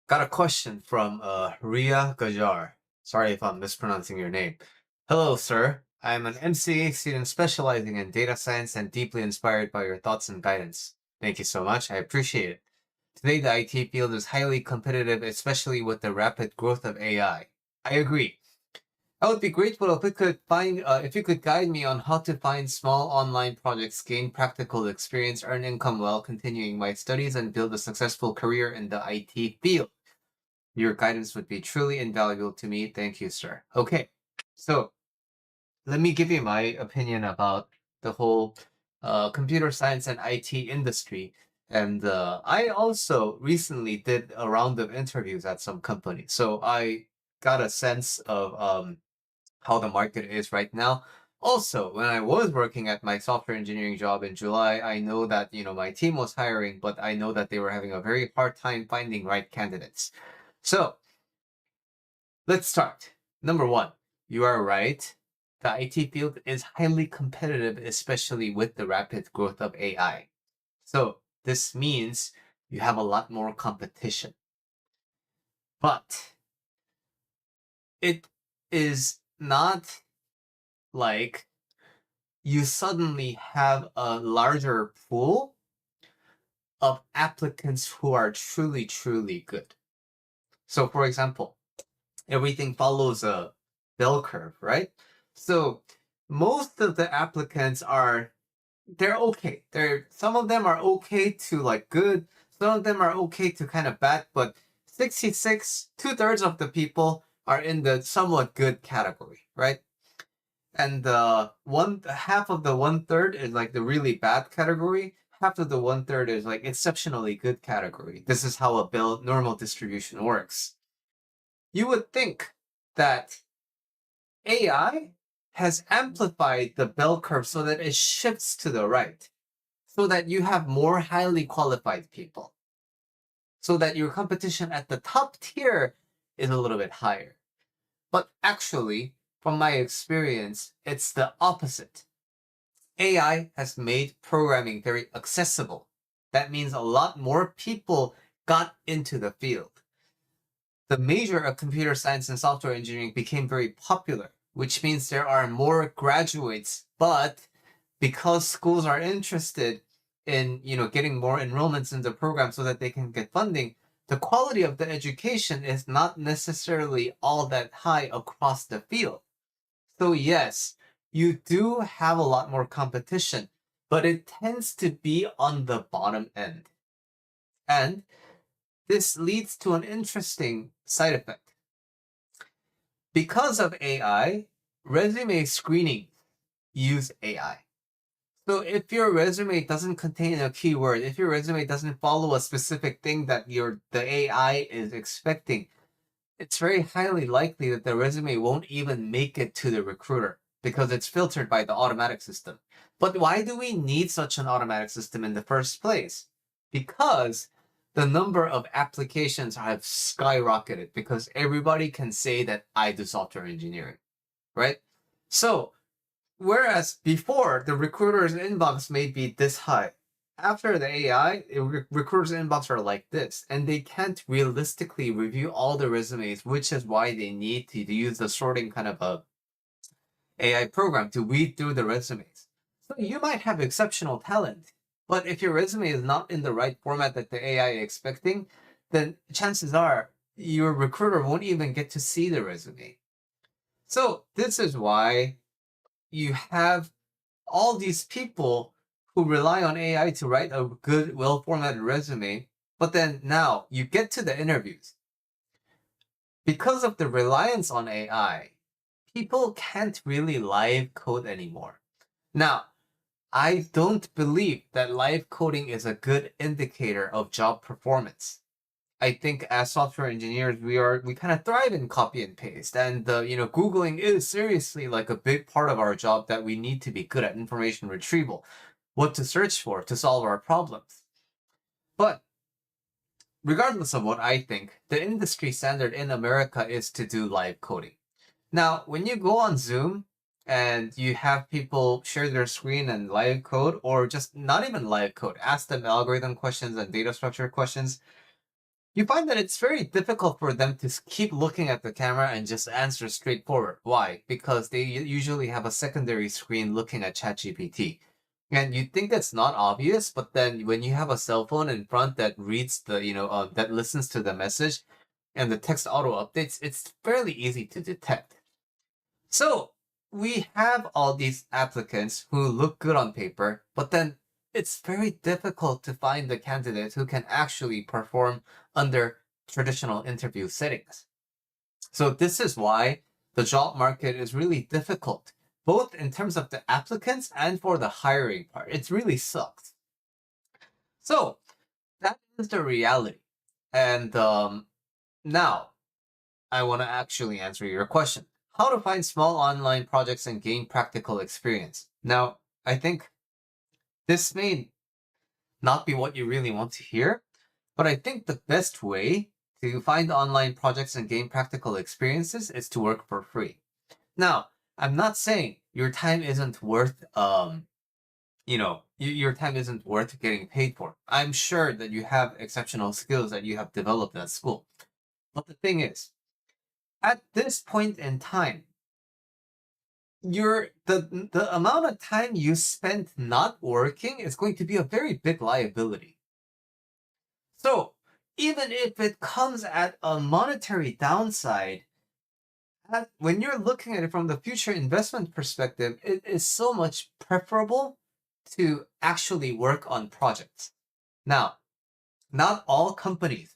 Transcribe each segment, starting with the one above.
Got a question from Ria Gajar. Sorry if I'm mispronouncing your name. Hello, sir. I'm an MCA student specializing in data science and deeply inspired by your thoughts and guidance. Thank you so much. I appreciate it. Today, the IT field is highly competitive, especially with the rapid growth of AI. I agree. I would be grateful if you could guide me on how to find small online projects, gain practical experience, earn income while continuing my studies, and build a successful career in the IT field. Your guidance would be truly invaluable to me. Thank you, sir. Okay, so let me give you my opinion about the whole computer science and IT industry. And I also recently did a round of interviews at some companies. So I got a sense of how the market is right now. Also, when I was working at my software engineering job in July, I know that my team was hiring, but I know that they were having a very hard time finding right candidates. So let's start. Number one, you are right. The IT field is highly competitive, especially with the rapid growth of AI. So this means you have a lot more competition. But it is not like you suddenly have a larger pool of applicants who are truly, truly good. So, for example, everything follows a bell curve, right? So, most of the applicants they're okay. Some of them are okay to like good, some of them are okay to kind of bad, but 66, two-thirds of the people are in the somewhat good category, right? And one half of the one third is like the really bad category. Half of the one third is like exceptionally good category. This is how a bill normal distribution works. You would think that AI has amplified the bell curve so that it shifts to the right, so that you have more highly qualified people, so that your competition at the top tier is a little bit higher. But actually, from my experience, it's the opposite. AI has made programming very accessible. That means a lot more people got into the field. The major of computer science and software engineering became very popular, which means there are more graduates. But because schools are interested in getting more enrollments in the program so that they can get funding, the quality of the education is not necessarily all that high across the field. So yes, you do have a lot more competition, but it tends to be on the bottom end. And this leads to an interesting side effect. Because of AI, resume screening use AI. So if your resume doesn't contain a keyword, if your resume doesn't follow a specific thing that the AI is expecting, it's very highly likely that the resume won't even make it to the recruiter because it's filtered by the automatic system. But why do we need such an automatic system in the first place? Because the number of applications have skyrocketed because everybody can say that I do software engineering, right? So, whereas before the recruiter's inbox may be this high, after the AI, recruiters' inbox are like this, and they can't realistically review all the resumes, which is why they need to use the sorting kind of a AI program to weed through the resumes. So you might have exceptional talent, but if your resume is not in the right format that the AI is expecting, then chances are your recruiter won't even get to see the resume. So this is why you have all these people who rely on AI to write a good, well formatted resume, but then now you get to the interviews. Because of the reliance on AI, people can't really live code anymore. Now, I don't believe that live coding is a good indicator of job performance. I think as software engineers, we kind of thrive in copy and paste, and Googling is seriously like a big part of our job that we need to be good at information retrieval, what to search for to solve our problems. But regardless of what I think, the industry standard in America is to do live coding. Now, when you go on Zoom and you have people share their screen and live code, or just not even live code, ask them algorithm questions and data structure questions, you find that it's very difficult for them to keep looking at the camera and just answer straightforward. Why? Because they usually have a secondary screen looking at ChatGPT. And you think that's not obvious, but then when you have a cell phone in front that reads that listens to the message and the text auto updates, it's fairly easy to detect. So we have all these applicants who look good on paper, but then it's very difficult to find the candidate who can actually perform under traditional interview settings. So this is why the job market is really difficult, both in terms of the applicants and for the hiring part. It really sucks. So that is the reality. And now I want to actually answer your question. How to find small online projects and gain practical experience. Now, I think this may not be what you really want to hear, but I think the best way to find online projects and gain practical experiences is to work for free. Now, I'm not saying your time isn't worth your time isn't worth getting paid for. I'm sure that you have exceptional skills that you have developed at school. But the thing is, at this point in time, the amount of time you spend not working is going to be a very big liability. So even if it comes at a monetary downside, when you're looking at it from the future investment perspective, it is so much preferable to actually work on projects. Now, not all companies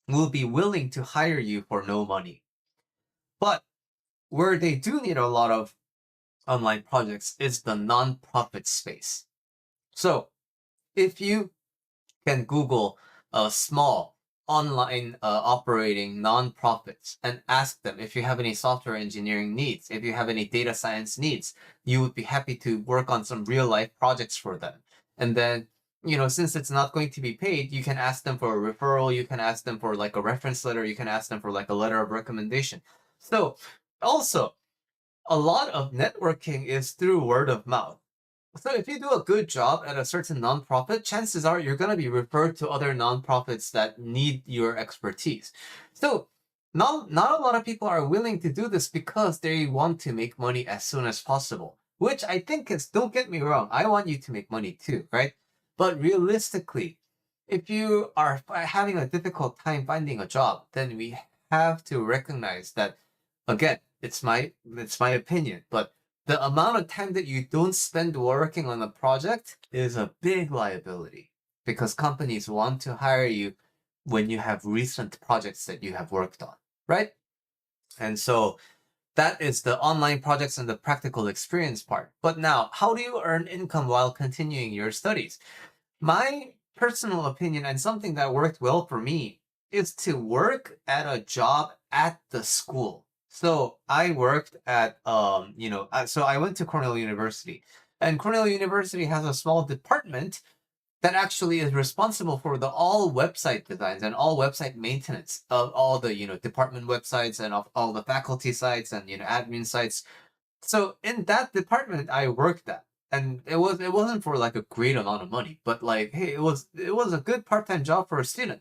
will be willing to hire you for no money, but where they do need a lot of online projects is the nonprofit space. So if you can Google a small online operating nonprofits and ask them if you have any software engineering needs, if you have any data science needs, you would be happy to work on some real life projects for them. And then, since it's not going to be paid, you can ask them for a referral, you can ask them for like a reference letter, you can ask them for like a letter of recommendation. So also, a lot of networking is through word of mouth. So if you do a good job at a certain nonprofit, chances are you're going to be referred to other nonprofits that need your expertise. So not a lot of people are willing to do this because they want to make money as soon as possible, which I think is, don't get me wrong, I want you to make money too, right? But realistically, if you are having a difficult time finding a job, then we have to recognize that, again, it's my opinion, but the amount of time that you don't spend working on a project is a big liability because companies want to hire you when you have recent projects that you have worked on, right? And so that is the online projects and the practical experience part. But now, how do you earn income while continuing your studies? My personal opinion and something that worked well for me is to work at a job at the school. So I worked at so I went to Cornell University, and Cornell University has a small department that actually is responsible for the all website designs and all website maintenance of all the department websites and of all the faculty sites and admin sites. So in that department, I worked at, and it wasn't for like a great amount of money, but like, hey, it was a good part-time job for a student.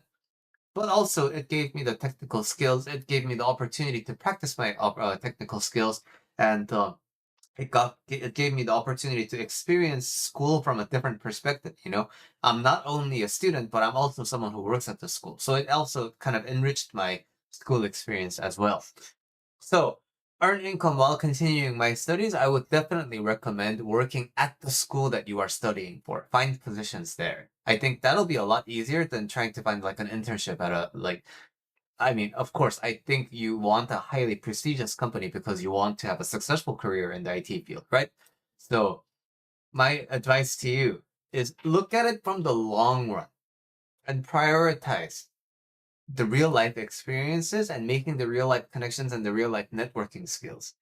But also, it gave me the technical skills. It gave me the opportunity to practice my technical skills, and it gave me the opportunity to experience school from a different perspective. I'm not only a student, but I'm also someone who works at the school. So it also kind of enriched my school experience as well. So, earn income while continuing my studies, I would definitely recommend working at the school that you are studying for. Find positions there. I think that'll be a lot easier than trying to find like an internship at I mean, of course, I think you want a highly prestigious company because you want to have a successful career in the IT field, right? So, my advice to you is look at it from the long run and prioritize the real life experiences and making the real life connections and the real life networking skills.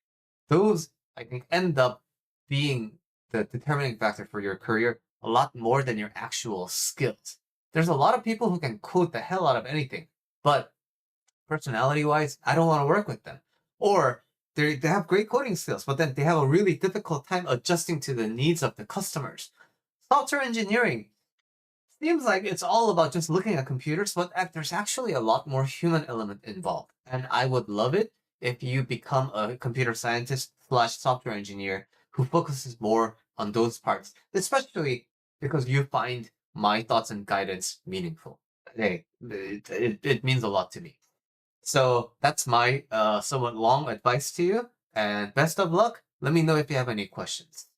Those, I think, end up being the determining factor for your career a lot more than your actual skills. There's a lot of people who can code the hell out of anything, but personality wise, I don't want to work with them. Or they have great coding skills, but then they have a really difficult time adjusting to the needs of the customers. Software engineering, seems like it's all about just looking at computers, but there's actually a lot more human element involved. And I would love it if you become a computer scientist slash software engineer who focuses more on those parts, especially because you find my thoughts and guidance meaningful. Hey, it means a lot to me. So that's my somewhat long advice to you, and best of luck. Let me know if you have any questions.